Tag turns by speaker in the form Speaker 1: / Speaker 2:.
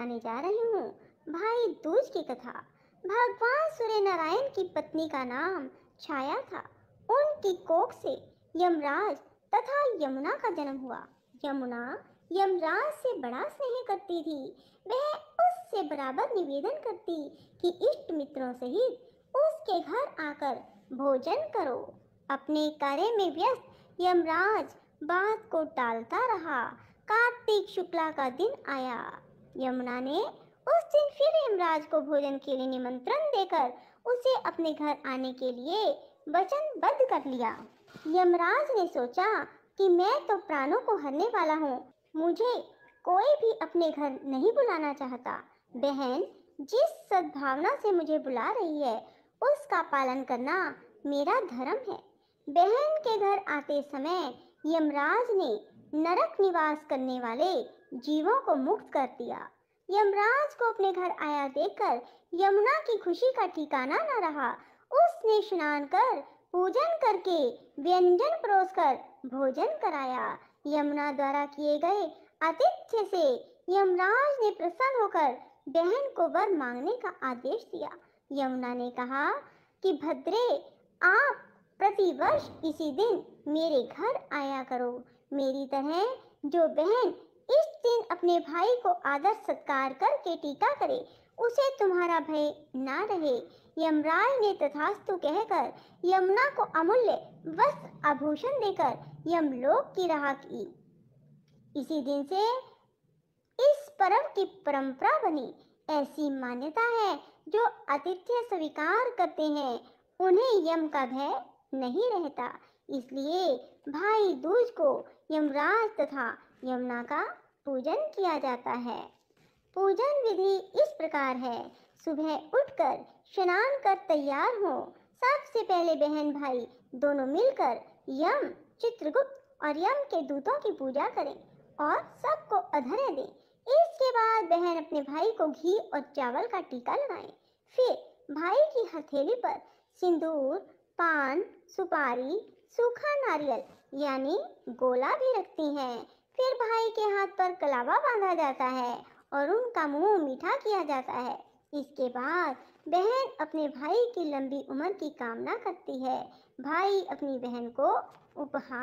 Speaker 1: सुनाने जा रही हूँ भाई दूज की कथा। भगवान सूर्य नारायण की पत्नी का नाम छाया था। उनकी कोख से यमराज तथा यमुना का जन्म हुआ। यमुना यमराज से बड़ा स्नेह करती थी। वह उससे बराबर निवेदन करती कि इष्ट मित्रों सहित उसके घर आकर भोजन करो। अपने कार्य में व्यस्त यमराज बात को टालता रहा। कार्तिक शुक्ला का दिन आया। यमुना ने उस दिन फिर यमराज को भोजन के लिए निमंत्रण देकर उसे अपने घर आने के लिए वचनबद्ध कर लिया। यमराज ने सोचा कि मैं तो प्राणों को हरने वाला हूँ, मुझे कोई भी अपने घर नहीं बुलाना चाहता। बहन जिस सद्भावना से मुझे बुला रही है उसका पालन करना मेरा धर्म है। बहन के घर आते समय यमराज ने नरक निवास करने वाले जीवों को मुक्त कर दिया। यमराज को अपने घर आया देखकर यमुना की खुशी का ठिकाना न रहा। उसने स्नान कर पूजन करके व्यंजन परोसकर भोजन कराया। यमुना द्वारा किए गए आतिथ्य से यमराज ने प्रसन्न होकर बहन को वर मांगने का आदेश दिया। यमुना ने कहा कि भद्रे, आप प्रतिवर्ष इसी दिन मेरे घर आया करो। मेरी तरह जो बहन इस दिन अपने भाई को आदर सत्कार करके टीका करे उसे तुम्हारा भय ना रहे। यमराज ने तथास्तु कहकर यमुना को अमूल्य वस्त्र आभूषण देकर यमलोक की राह की। इसी दिन से इस पर्व की परंपरा बनी। ऐसी मान्यता है जो आतिथ्य स्वीकार करते हैं उन्हें यम का भय नहीं रहता। इसलिए भाई दूज को यमराज तथा यमुना का पूजन किया जाता है। पूजन विधि इस प्रकार है। सुबह उठकर स्नान कर तैयार हो। सबसे पहले बहन भाई दोनों मिलकर यम, चित्रगुप्त और यम के दूतों की पूजा करें और सबको अर्घ्य दें। इसके बाद बहन अपने भाई को घी और चावल का टीका लगाएं। फिर भाई की हथेली पर सिंदूर, पान, सुपारी, सूखा नारियल यानी गोला भी रखती हैं। फिर भाई के हाथ पर कलावा बांधा जाता है और उनका मुंह मीठा किया जाता है। इसके बाद बहन अपने भाई की लंबी उम्र की कामना करती है। भाई अपनी बहन को उपहार